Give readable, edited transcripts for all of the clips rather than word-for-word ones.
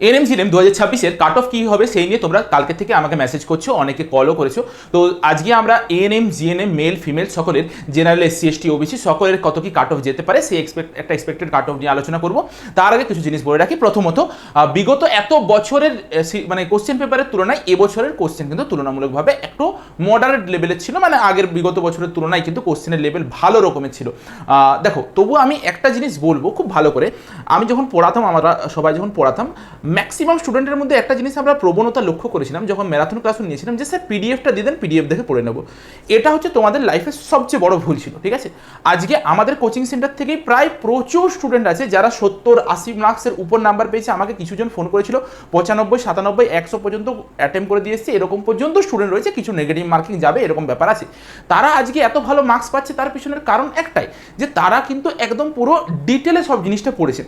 ANM GNM 2026-এর cut off কী হবে সেই নিয়ে তোমরা কালকে থেকে আমাকে মেসেজ করছো, অনেকে কলও করেছো। তো আজকে আমরা এএনএম জিএনএম মেল ফিমেল সকলের, জেনারেল এসসি এসটি ওবিসি সকলের কত কি কাট অফ যেতে পারে সেই একটা এক্সপেক্টেড কাট অফ নিয়ে আলোচনা করব। তার আগে কিছু জিনিস বলে রাখি। প্রথমত, বিগত এত বছরের মানে কোশ্চেন পেপারের তুলনায় এবছরের কোশ্চেন কিন্তু তুলনামূলকভাবে একটু মডারেট লেভেলের ছিল, মানে আগের বিগত বছরের তুলনায় কিন্তু কোশ্চেনের লেভেল ভালো রকমের ছিল। দেখো, তবু আমি একটা জিনিস বলবো খুব ভালো করে। আমি যখন পড়াতাম, আমরা সবাই যখন পড়াতাম, ম্যাক্সিমাম স্টুডেন্টের মধ্যে একটা জিনিস আমরা প্রবণতা লক্ষ্য করেছিলাম যখন ম্যারাথন ক্লাসও নিয়েছিলাম, যে স্যার পিডিএফটা দিয়ে দেন, পিডিএফ দেখে পড়ে নেবো। এটা হচ্ছে তোমাদের লাইফের সবচেয়ে বড় ভুল ছিল, ঠিক আছে? আজকে আমাদের কোচিং সেন্টার থেকেই প্রায় প্রচুর স্টুডেন্ট আছে যারা 70-80 মার্কসের উপর নাম্বার পেয়েছে। আমাকে কিছুজন ফোন করেছিল 95, 97, 100 পর্যন্ত অ্যাটেম্প করে দিয়ে এসছে, এরকম পর্যন্ত স্টুডেন্ট রয়েছে, কিছু নেগেটিভ মার্কিং যাবে এরকম ব্যাপার আছে। তারা আজকে এত ভালো মার্কস পাচ্ছে, তার পিছনের কারণ একটাই, যে তারা কিন্তু একদম পুরো ডিটেলে সব জিনিসটা পড়েছে।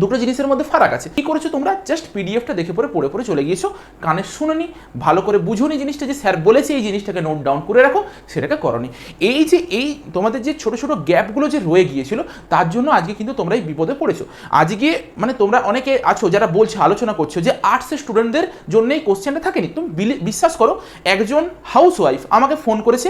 দুটো জিনিসের মধ্যে ফারাক আছে। কি করেছো তোমরা? জাস্ট পিডিএফটা দেখে পড়ে চলে গিয়েছো, কানে শুনোনি, ভালো করে বুঝোনি জিনিসটা, যে স্যার বলেছে এই জিনিসটাকে নোট ডাউন করে রাখো, সেটাকে করনি। এই তোমাদের যে ছোট ছোট গ্যাপগুলো যে রয়ে গিয়েছিল, তার জন্য আজকে কিন্তু তোমরা এই বিপদে পড়েছো। আজকে মানে তোমরা অনেকে আছো যারা বলছো, আলোচনা করছো যে আর্টসের স্টুডেন্টদের জন্য এই কোশ্চেনটা থাকেনি। তুমি বিশ্বাস করো, একজন হাউস ওয়াইফ আমাকে ফোন করেছে,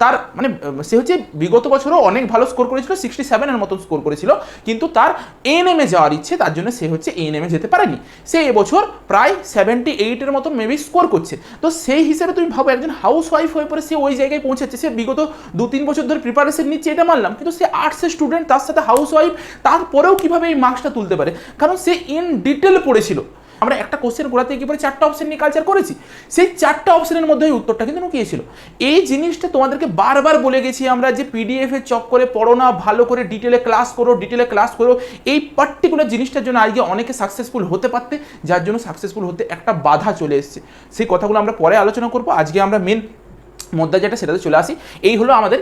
তার মানে সে হচ্ছে বিগত বছরও অনেক ভালো স্কোর করেছিল, 67-এর মতন স্কোর করেছিল, কিন্তু তার এএনএমে যাওয়ার ইচ্ছে, তার জন্য সে হচ্ছে এএনএমে যেতে পারেনি। সে এবছর প্রায় 78-এর মতন মেবি স্কোর করছে। তো সেই হিসেবে তুমি ভাবো, একজন হাউস ওয়াইফ হয়ে পরে সে ওই জায়গায় পৌঁছেছে। সে বিগত 2-3 বছর ধরে প্রিপারেশন নিচ্ছে, এটা মানলাম, কিন্তু সে আর্টসের স্টুডেন্ট, তার সাথে হাউস ওয়াইফ, তারপরেও কিভাবে এই মার্কসটা তুলতে পারে? কারণ সে ইন ডিটেল পড়েছিল। আমরা একটা কোশ্চেন করাতে কি পরে 4টা অপশন নিয়ে কালচার করেছি, সেই 4টা অপশনের মধ্যে এই উত্তরটা কিন্তু লুকিয়েছিল। এই জিনিসটা তোমাদেরকে বারবার বলে গেছি আমরা, যে পিডিএফ এর চক্করে পড়ো না, ভালো করে ডিটেলে ক্লাস করো। এই পার্টিকুলার জিনিসটার জন্য আজকে অনেকে সাকসেসফুল হতে পারতে, যার জন্য সাকসেসফুল হতে একটা বাধা চলে এসেছে। সেই কথাগুলো আমরা পরে আলোচনা করবো। আজকে আমরা মেন মুদ্রা যেটা, সেটাতে চলে আসি। এই হলো আমাদের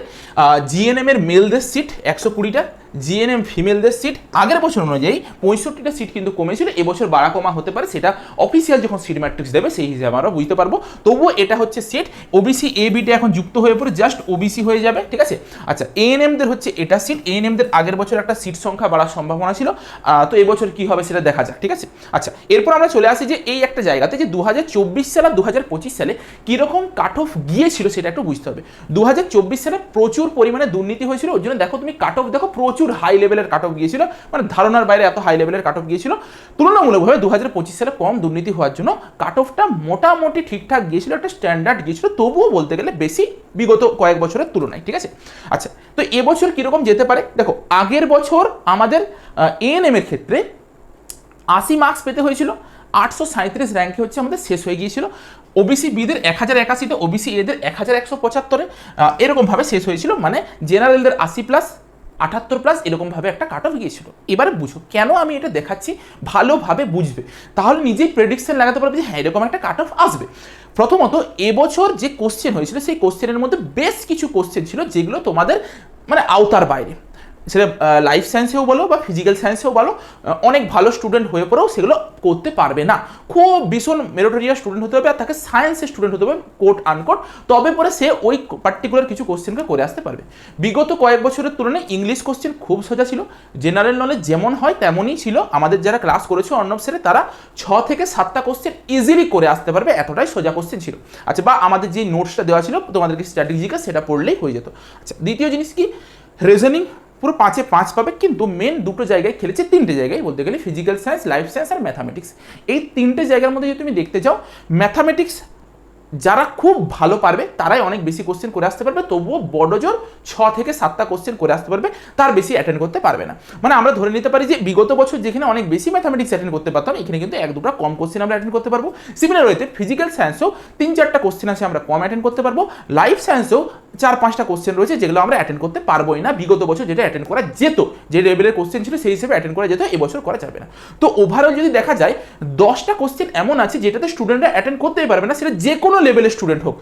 জিএনএম এর মেলদের সিট 120টা, জিএনএম ফিমেলদের সিট আগের বছর অনুযায়ী 65টা সিট কিন্তু কমেছিল, এবছর বাড়া কমা হতে পারে, সেটা অফিসিয়াল যখন সিট ম্যাট্রিক্স দেবে সেই হিসেবে আমরা বুঝতে পারবো। তবুও এটা হচ্ছে সিট। ওবিসি এ বিটা এখন যুক্ত হয়ে পড়ে জাস্ট ওবিসি হয়ে যাবে, ঠিক আছে? আচ্ছা, এএনএমদের হচ্ছে এটা সিট। এএনএমদের আগের বছর একটা সিট সংখ্যা বাড়ার সম্ভাবনা ছিল, তো এবছর কি হবে সেটা দেখা যাক, ঠিক আছে? আচ্ছা, এরপর আমরা চলে আসি যে এই একটা জায়গাতে, যে 2024 সাল আর 2025 সালে কীরকম কাট অফ গিয়েছিল সেটা একটু বুঝতে হবে। 2024 সালে প্রচুর পরিমাণে দুর্নীতি হয়েছিল, ওই জন্য দেখো তুমি কাট অফ দেখো, প্রচুর হাই লেভেলের কাট অফ গিয়েছিল, মানে ধারণার বাইরে এত হাই লেভেলের কাট অফ গিয়েছিল। তুলনামূলকভাবে 2025 সালে কম দুর্নীতি হওয়ার জন্য কাট অফটা মোটামুটি ঠিকঠাক গিয়েছিল, একটা স্ট্যান্ডার্ড গিয়েছিল, তবুও বলতে গেলে বেশি বিগত কয়েক বছরের তুলনায়, ঠিক আছে? আচ্ছা, তো এবছর কিরকম যেতে পারে দেখো। আগের বছর আমাদের এএনএম এর ক্ষেত্রে 80 মার্কস পেতে হয়েছিল, 837 র্যাঙ্কে হচ্ছে আমাদের শেষ হয়ে গিয়েছিল। ওবিসি বিদের 1081, ওবিসি এদের 1175, এরকমভাবে শেষ হয়েছিল, মানে জেনারেলদের 80+, 78+, এরকমভাবে একটা কাট অফ গিয়েছিল। এবারে বুঝো কেন আমি এটা দেখাচ্ছি, ভালোভাবে বুঝবে, তাহলে নিজেই প্রেডিকশন লাগাতে পারবে যে হ্যাঁ এরকম একটা কাট অফ আসবে। প্রথমত, এবছর যে কোশ্চেন হয়েছিল সেই কোশ্চেনের মধ্যে বেশ কিছু কোশ্চেন ছিল যেগুলো তোমাদের মানে আওতার বাইরে, সেটা লাইফ সায়েন্সেও বলো বা ফিজিক্যাল সায়েন্সেও বলো, অনেক ভালো স্টুডেন্ট হয়ে পড়েও সেগুলো করতে পারবে না। খুব ভীষণ মেরিটোরিয়াস স্টুডেন্ট হতে হবে আর তাকে সায়েন্সের স্টুডেন্ট হতে হবে, কোট আনকোট, তবে পরে সে ওই পার্টিকুলার কিছু কোশ্চেনকে করে আসতে পারবে। বিগত কয়েক বছরের তুলনায় ইংলিশ কোশ্চেন খুব সোজা ছিল, জেনারেল নলেজ যেমন হয় তেমনই ছিল। আমাদের যারা ক্লাস করেছে অর্ণব স্যারে, তারা 6 থেকে 7টা কোশ্চেন ইজিলি করে আসতে পারবে, এতটাই সোজা কোশ্চেন ছিল। আচ্ছা, বা আমাদের যে নোটসটা দেওয়া ছিল তোমাদেরকে স্ট্র্যাটেজিকে, সেটা পড়লেই হয়ে যেত। আচ্ছা, দ্বিতীয় জিনিস কি, রিজনিং পুরো 5-এ 5 পাবে, কিন্তু মেন দুটো জায়গায় খেলেছে, 3টে জায়গায় বলতে গেলে, ফিজিক্যাল সায়েন্স, লাইফ সায়েন্স আর ম্যাথামেটিক্স। এই 3টে জায়গার মধ্যে যদি তুমি দেখতে যাও, ম্যাথামেটিক্স যারা খুব ভালো পারবে তারাই অনেক বেশি কোশ্চেন করে আসতে পারবে, তবুও বড় জোর 6 থেকে 7টা কোশ্চেন করে আসতে পারবে, তার বেশি অ্যাটেন্ড করতে পারবে না। মানে আমরা ধরে নিতে পারি যে বিগত বছর যেখানে অনেক বেশি ম্যাথামেটিক্স অ্যাটেন্ড করতে পারতাম, এখানে কিন্তু 1-2টা কম কোশ্চেন আমরা অ্যাটেন্ড করতে পারবো। সিমিলার ওয়েতে ফিজিক্যাল সায়েন্সেও 3-4টা কোশ্চেন আছে আমরা কম অ্যাটেন্ড করতে পারবো, লাইফ সায়েন্সেও 4-5টা কোশ্চেন রয়েছে যেগুলো আমরা অ্যাটেন্ড করতে পারবোই না। বিগত বছর যেটা অ্যাটেন্ড করা যেত, যে লেভেলের কোশ্চেন ছিল সেই হিসেবে অ্যাটেন্ড করা যেত, এবছর করা যাবে না। তো ওভারঅল যদি দেখা যায়, 10টা কোশ্চেন এমন আছে যেটাতে স্টুডেন্টরা অ্যাটেন্ড করতেই পারবে না, সেটা যে কোনো লেভেলের স্টুডেন্ট হোক,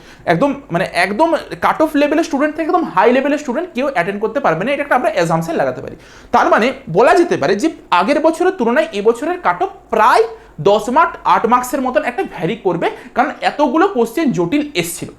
একদম কাট অফ লেভেলের স্টুডেন্ট থেকে একদম হাই লেভেলের স্টুডেন্ট কেউ অ্যাটেন্ড করতে পারবে না। এটা একটা আমরা অ্যাজাম্পশন লাগাতে পারি। তার মানে বলা যেতে পারে যে আগের বছরের তুলনায় এবছরের কাট অফ প্রায় 10 মার্ক 8 মার্কসের মতন একটা ভ্যারি করবে, কারণ এতগুলো কোশ্চেন জটিল এসছিল।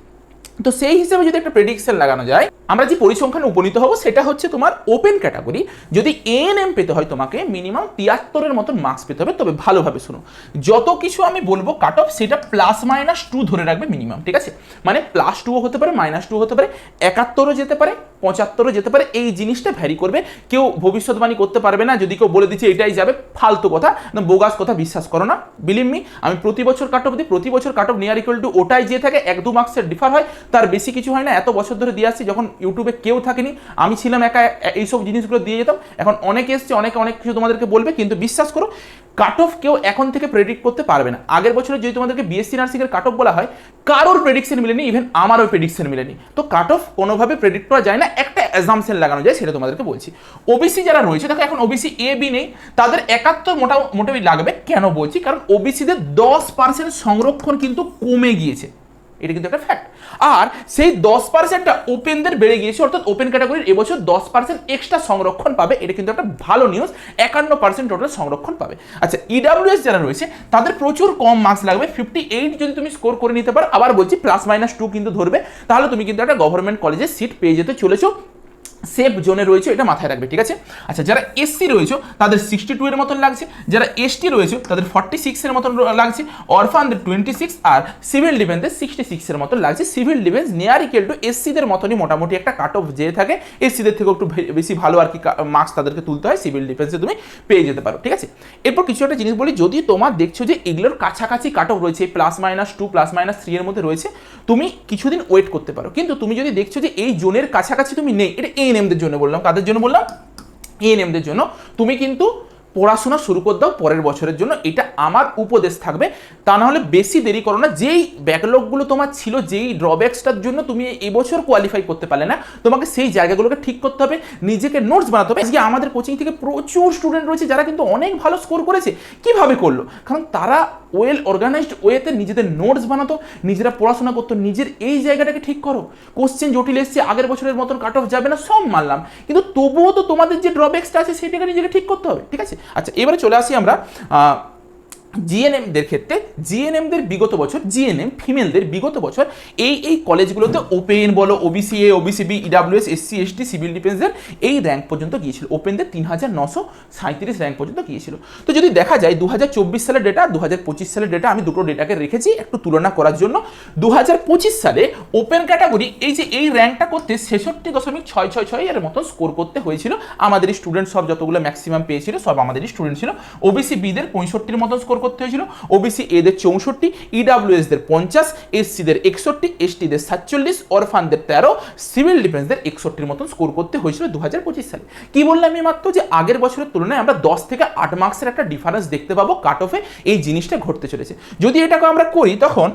তো সেই হিসেবে যদি একটা প্রেডিকশন লাগানো যায়, আমরা যে পরিসংখ্যানে উপনীত হব সেটা হচ্ছে তোমার ওপেন ক্যাটাগরি যদি এএনএম পেতে হয় তোমাকে মিনিমাম 73-এর মতন মার্কস পেতে হবে। তবে ভালোভাবে শোনো, যত কিছু আমি বলবো কাট অফ সেটা +-2 ধরে রাখবে মিনিমাম, ঠিক আছে? মানে +2ও হতে পারে, -2 হতে পারে, 71ও যেতে পারে, 75ও যেতে পারে। এই জিনিসটা ভ্যারি করবে। কেউ ভবিষ্যৎবাণী করতে পারবে না। যদি কেউ বলে দিচ্ছে এটাই যাবে, ফালতু কথা, বোগাস কথা বিশ্বাস করো না। বিলিভ মি, আমি প্রতি বছর কাট অফ দিই, প্রতি বছর cut off near equal two ওটাই যে থাকে, 1-2 মার্কসের ডিফার হয়, তার বেশি কিছু হয় না। এত বছর ধরে দিয়ে আসছি, যখন ইউটিউবে কেউ থাকেনি, আমি ছিলাম একা, এইসব জিনিসগুলো দিয়ে যেতাম। এখন অনেকে এসছে, অনেকে অনেক কিছু তোমাদেরকে বলবে, কিন্তু বিশ্বাস করো কাট অফ কেউ এখন থেকে প্রেডিক্ট করতে পারবে না। আগের বছরে যদি তোমাদেরকে বিএসসি নার্সিং এর কাট অফ বলা হয়, কারোর প্রেডিকশন মিলেনি, ইভেন আমারও প্রেডিকশন মিলেনি। তো কাট অফ কোনোভাবে প্রেডিক্ট করা যায় না, একটা অ্যাজাম্পশন লাগানো যায়, সেটা তোমাদেরকে বলছি। ওবিসি যারা রয়েছে, দেখো এখন ওবিসি এ বি নেই, তাদের 71 মোটামুটি লাগবে। কেন বলছি? কারণ ওবিসিদের 10% সংরক্ষণ কিন্তু কমে গিয়েছে, এটা কিন্তু একটা ফ্যাক্ট। আর সেই 10%টা ওপেনদের বেড়ে গিয়েছে, অর্থাৎ ওপেন ক্যাটাগরির এবছর 10% এক্সট্রা সংরক্ষণ পাবে, এটা কিন্তু একটা ভালো নিউজ। 51% টোটাল সংরক্ষণ পাবে। আচ্ছা, ইডাব্লিউএস যারা রয়েছে তাদের প্রচুর কম মার্কস লাগবে, 58 যদি তুমি স্কোর করে নিতে পারো, আবার বলছি +-2 কিন্তু ধরবে, তাহলে তুমি কিন্তু একটা গভর্নমেন্ট কলেজে সিট পেয়ে যেতে চলেছো। সেফ জোনে রয়েছে, এটা মাথায় রাখবে, ঠিক আছে? আচ্ছা, যারা এসসি রয়েছে তাদের 62 এর মতন লাগছে, যারা এসটি রয়েছে তাদের 46 এর মতন লাগছে, অরফানদের 26 আর সিভিল ডিফেন্সদের 66 এর মতন লাগছে। Civil defence near equal to এসসিদের মতনই মোটামুটি একটা কাট অফ যেয়ে থাকে, এসসিদের থেকেও একটু বেশি ভালো আর কি মার্কস তাদেরকে তুলতে হয়, সিভিল ডিফেন্সে তুমি পেয়ে যেতে পারো, ঠিক আছে? এরপর কিছু একটা জিনিস বলি, যদি তোমার দেখছো যে এগুলোর কাছাকাছি কাট অফ রয়েছে, +-2 +-3 এর মধ্যে রয়েছে, তুমি কিছুদিন ওয়েট করতে পারো। কিন্তু তুমি যদি দেখছো যে এই জোনের কাছাকাছি তুমি নেই, এটা এএনএমদের জন্য বললাম। কাদের জন্য বললাম? এএনএমদের জন্য। তুমি কিন্তু পড়াশোনা শুরু করে দাও পরের বছরের জন্য, এটা আমার উপদেশ থাকবে। তা না হলে বেশি দেরি করো না। যেই ব্যাকলগগুলো তোমার ছিল, যেই ড্রব্যাকসটার জন্য তুমি এবছর কোয়ালিফাই করতে পারলে না, তোমাকে সেই জায়গাগুলোকে ঠিক করতে হবে, নিজেকে নোটস বানাতে হবে। আজকে আমাদের কোচিং থেকে প্রচুর স্টুডেন্ট রয়েছে যারা কিন্তু অনেক ভালো স্কোর করেছে। কিভাবে করলো? কারণ তারা ওয়েল অর্গানাইজড ওয়েতে নিজেদের নোটস বানাতো, নিজেরা পড়াশোনা করতো। নিজের এই জায়গাটাকে ঠিক করো। কোশ্চেন জটিল এসছে, আগের বছরের মতন কাট অফ যাবে না, সব মানলাম, কিন্তু তবুও তো তোমাদের যে ড্রব্যাকসটা আছে সেটাকে নিজেকে ঠিক করতে হবে, ঠিক আছে? আচ্ছা, এবারে চলে আসি আমরা জিএনএমদের ক্ষেত্রে। জিএনএমদের বিগত বছর, জিএনএম ফিমেলদের বিগত বছর এই কলেজগুলোতে ওপেন বলো, OBC A, OBC B, EWS, SC ST, civil ডিফেন্সের এই র্যাঙ্ক পর্যন্ত গিয়েছিল। ওপেনদের 3937 র্যাঙ্ক পর্যন্ত গিয়েছিল। তো যদি দেখা যায় 2024 সালের ডেটা, 2025 সালের ডেটা, আমি দুটো ডেটাকে রেখেছি একটু তুলনা করার জন্য। 2025 সালে ওপেন ক্যাটাগরি এই র্যাঙ্কটা করতে 66.666 এর মতন স্কোর করতে হয়েছিল। আমাদেরই স্টুডেন্ট সব যতগুলো ম্যাক্সিমাম পেয়েছিল সব আমাদেরই স্টুডেন্ট ছিল। ওবিসি বিদের 65-এর মতন স্কোর করতে হয়েছিল, ওবিসি এদের 64, ইডাব্লিউএসদের 50, এসসিদের 61, এসটিদের 47, অরফানদের 13, সিভিল ডিফেন্সদের 61-এর মতন স্কোর করতে হয়েছিল 2025 সালে। কি বললাম আমি মাত্র? যে আগের বছরের তুলনায় আমরা 10 থেকে 8 মার্কসের একটা ডিফারেন্স দেখতে পাবো কাট অফে। এই জিনিসটা ঘটতে চলেছে। যদি এটাকে আমরা করি, তখন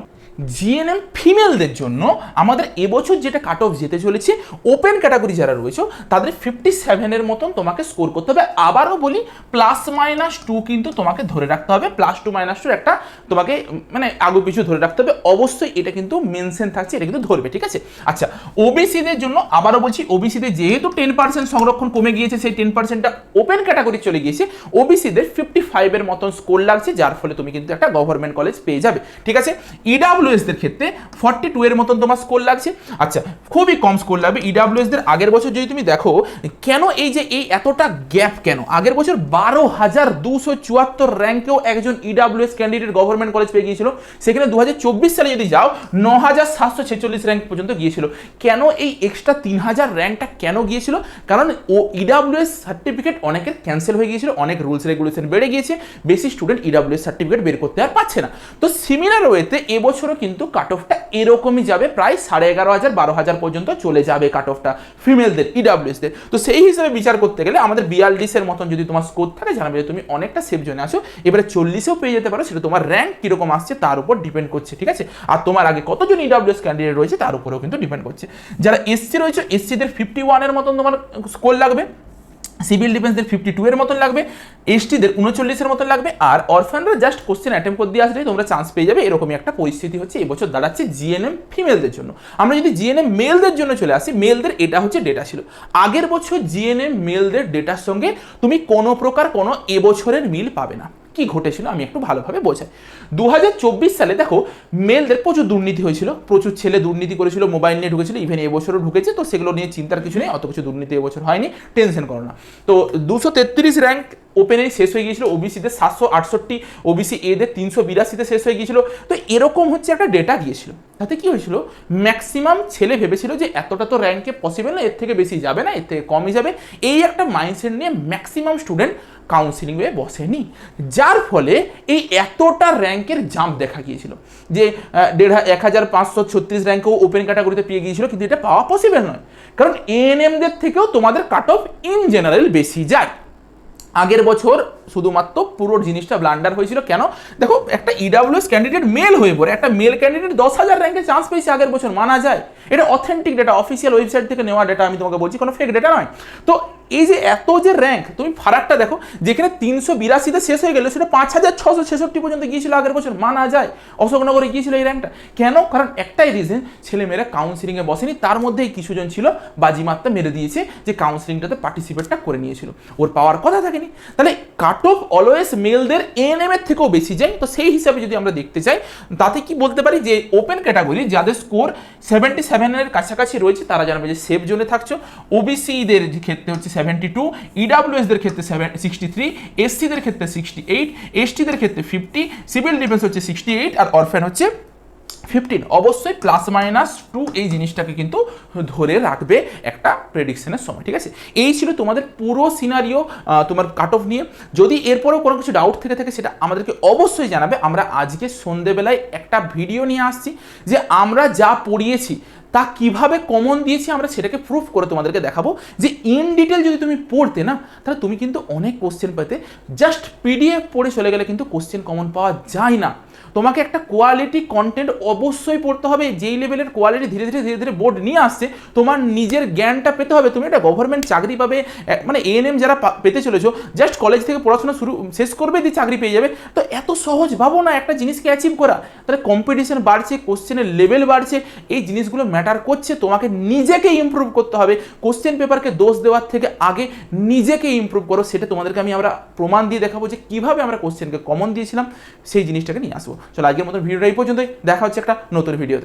জিএনএম ফিমেলদের জন্য আমাদের এবছর যেটা কাট অফ যেতে চলেছে, ওপেন ক্যাটাগরি যারা রয়েছে তাদের 57-এর মতন তোমাকে স্কোর করতে হবে। আবারও বলি, +-2 কিন্তু তোমাকে ধরে রাখতে হবে। +2-2 একটা তোমাকে মানে আগু পিছু ধরে রাখতে হবে। অবশ্যই এটা কিন্তু মেনশন থাকছে, এটা কিন্তু ধরবে, ঠিক আছে? আচ্ছা, ওবিসিদের জন্য আবারও বলছি, ওবিসিদের যেহেতু 10% সংরক্ষণ কমে গিয়েছে, সেই 10%টা ওপেন ক্যাটাগরি চলে গিয়েছে। ওবিসিদের 55-এর মতন স্কোর লাগছে, যার ফলে তুমি কিন্তু একটা গভর্নমেন্ট কলেজ পেয়ে যাবে, ঠিক আছে? ইডাব্লিউএসদের ক্ষেত্রে 42 এর মতন তোমার স্কোর লাগছে। আচ্ছা, খুবই কম স্কোর লাগবে ইডাব্লিউএসদের। আগের বছর যদি তুমি দেখো, কেন এই যে এই এতটা গ্যাপ কেন? আগের বছর 12,274 র্যাঙ্কেও একজন ইডাব্লিউএস ক্যান্ডিডেট গভর্নমেন্ট কলেজ পেয়ে গিয়েছিল। সেখানে 2024 সালে যদি যাও 9,746 র্যাঙ্ক পর্যন্ত গিয়েছিল। কেন এই এক্সট্রা 3000 র্যাঙ্কটা কেন গিয়েছিল? কারণ ও ইডাব্লিউএস সার্টিফিকেট অনেকের ক্যান্সেল হয়ে গিয়েছিল, অনেক রুলস রেগুলেশন বেড়ে গিয়েছে, বেশি স্টুডেন্ট ইডাব্লিউএস সার্টিফিকেট বের করতে আর পাচ্ছে না। তো সিমিলার ওয়েতে এবছরও কিন্তু কাট অফটা এরকমই যাবে, প্রায় 11,500-12,000 পর্যন্ত চলে যাবে কাট অফটা ফিমেলদের, ইডাব্লিউএসদের। তো সেই হিসেবে বিচার করতে গেলে আমাদের 42-এর মতন যদি তোমার স্কোর থাকে, জানাবে যে তুমি অনেকটা সেফ জোনে আছো। এবারে 40-এও পেয়ে যেতে পারো, সেটা তোমার র্যাঙ্ক কিরকম আসছে তার উপর ডিপেন্ড করছে, ঠিক আছে? আর তোমার আগে কতজন ইডাব্লিউএস ক্যান্ডিডেট রয়েছে তার উপরেও কিন্তু ডিপেন্ড করছে। যারা এসসি রয়েছে, এসসিদের 51-এর মতন তোমার স্কোর লাগবে, সিভিল ডিফেন্সদের 52-এর মতন লাগবে, এসটিদের 39-এর মতন লাগবে, আর অরফানরা জাস্ট কোশ্চেন অ্যাটেম্প করে দিয়ে আসলেই তোমরা চান্স পেয়ে যাবে। এরকমই একটা পরিস্থিতি হচ্ছে এবছর দাঁড়াচ্ছে জিএনএম ফিমেলদের জন্য। আমরা যদি জিএনএম মেলদের জন্য চলে আসি, মেলদের এটা হচ্ছে ডেটা ছিল। আগের বছর জিএনএম মেলদের ডেটার সঙ্গে তুমি কোনো প্রকার কোনো এবছরের মিল পাবে না। কি ঘটেছিল আমি একটু ভালোভাবে বোঝাই। 2024 সালে দেখো মেলদের প্রচুর দুর্নীতি হয়েছিল, প্রচুর ছেলে দুর্নীতি করেছিল, মোবাইল নিয়ে ঢুকেছিল, ইভেন এবছরও ঢুকেছে, তো সেগুলো নিয়ে চিন্তার কিছু নেই, অত কিছু দুর্নীতি এবছর হয়নি, টেনশন করো না। তো 233 র্যাঙ্ক ওপেনেই শেষ হয়ে গিয়েছিল, ওবিসিতে 768, ওবিসি এদের 382তে শেষ হয়ে গিয়েছিল। তো এরকম হচ্ছে একটা ডেটা গিয়েছিল, তাতে কি হয়েছিল ম্যাক্সিমাম ছেলে ভেবেছিল যে এতটা তো র্যাঙ্কে পসিবল না, এর থেকে বেশি যাবে না, এর থেকে কমই যাবে, এই একটা মাইন্ডসেট নিয়ে ম্যাক্সিমাম স্টুডেন্ট কাউন্সিলিংয়ে বসেনি, যার ফলে এই এতটা র্যাঙ্কের জাম্প দেখা গিয়েছিল যে 1536 র্যাঙ্কেও ওপেন ক্যাটাগরিতে পেয়ে গিয়েছিল, কিন্তু এটা পাওয়া পসিবল নয়, কারণ এএনএমদের থেকেও তোমাদের কাট অফ ইন জেনারেল বেশি যায়। আগের বছর শুধুমাত্র পুরো জিনিসটা ব্লান্ডার হয়েছিল কেন, দেখো একটা ইডাব্লিউএস ক্যান্ডিডেট মেল হয়ে পড়ে, একটা মেল ক্যান্ডিডেট 10,000 র্যাঙ্কে চান্স পেয়েছে আগের বছর, মানা যায়, এটা অথেন্টিক ডেটা, অফিসিয়াল ওয়েবসাইট থেকে নেওয়া ডেটা, আমি তোমাকে বলছি, কোনো ফেক ডেটা নয়। তো এই যে এত যে র্যাঙ্ক, তুমি ফারাকটা দেখো, যেখানে 382তে শেষ হয়ে গেলে সেটা 5,666 পর্যন্ত গিয়েছিল আগের বছর, মানা যায়, অশোকনগরে গিয়েছিল এই র্যাঙ্কটা কেন, কারণ একটাই রিজন, ছেলেমেয়েরা কাউন্সিলিংয়ে বসেনি, তার মধ্যেই কিছুজন ছিল বাজিমাতটা মেরে দিয়েছে যে কাউন্সিলিংটাতে পার্টিসিপেটটা করে নিয়েছিল, ওর পাওয়ার কথা থাকেনি। তাহলে কাট অফ অলওয়েজ মেলদের এএনএম এর থেকেও বেশি যায়। তো সেই হিসাবে যদি আমরা দেখতে চাই, তাতে কি বলতে পারি যে ওপেন ক্যাটাগরি যাদের স্কোর 77 কাছাকাছি রয়েছে তারা জানবে যে সেফ জোনে থাকছো। ওবিসিদের ক্ষেত্রে হচ্ছে 72, ইডাব্লিউএসদের ক্ষেত্রে 63, এসসিদের ক্ষেত্রে 68, এসটিদের ক্ষেত্রে 50, সিভিল ডিফেন্স হচ্ছে 68, আর অরফ্যান হচ্ছে 15। অবশ্যই +-2 এই জিনিসটাকে কিন্তু ধরে রাখবে একটা প্রেডিকশনের সময়, ঠিক আছে। এই ছিল তোমাদের পুরো সিনারিও তোমার কাট অফ নিয়ে। যদি এরপরেও কোনো কিছু ডাউট থেকে থাকে সেটা আমাদেরকে অবশ্যই জানাবে। আমরা আজকে সন্ধেবেলায় একটা ভিডিও নিয়ে আসছি যে আমরা যা পড়িয়েছি তা কিভাবে কমন দিয়েছি আমরা সেটাকে প্রুফ করে তোমাদেরকে দেখাবো, যে ইন ডিটেল যদি তুমি পড়তে না, তাহলে তুমি কিন্তু অনেক কোশ্চেন পেতে, জাস্ট পিডিএফ পড়ে চলে গেলে কিন্তু কোশ্চেন কমন পাওয়া যায় না। তোমাকে একটা কোয়ালিটি কন্টেন্ট অবশ্যই পড়তে হবে, যেই লেভেলের কোয়ালিটি ধীরে ধীরে বোর্ড নিয়ে আসছে, তোমার নিজের জ্ঞানটা পেতে হবে। তুমি একটা গভর্নমেন্ট চাকরি পাবে, মানে এএনএম যারা পেতে চলেছো, জাস্ট কলেজ থেকে পড়াশোনা শেষ করবে দিয়ে চাকরি পেয়ে যাবে, তো এত সহজ ভাবো না একটা জিনিসকে অ্যাচিভ করা। তাহলে কম্পিটিশন বাড়ছে, কোশ্চেনের লেভেল বাড়ছে, এই জিনিসগুলো ম্যাটার করছে। তোমাকে নিজেকে ইমপ্রুভ করতে হবে, কোশ্চেন পেপারকে দোষ দেওয়ার থেকে আগে নিজেকে ইমপ্রুভ করো। সেটা তোমাদেরকে আমরা প্রমাণ দিয়ে দেখাবো যে কিভাবে আমরা কোশ্চেনকে কমন দিয়েছিলাম, সেই জিনিসটাকে নিয়ে আসবো। চলো আজকের মতো ভিডিওটা এই পর্যন্তই, দেখা হচ্ছে একটা নতুন ভিডিওতে।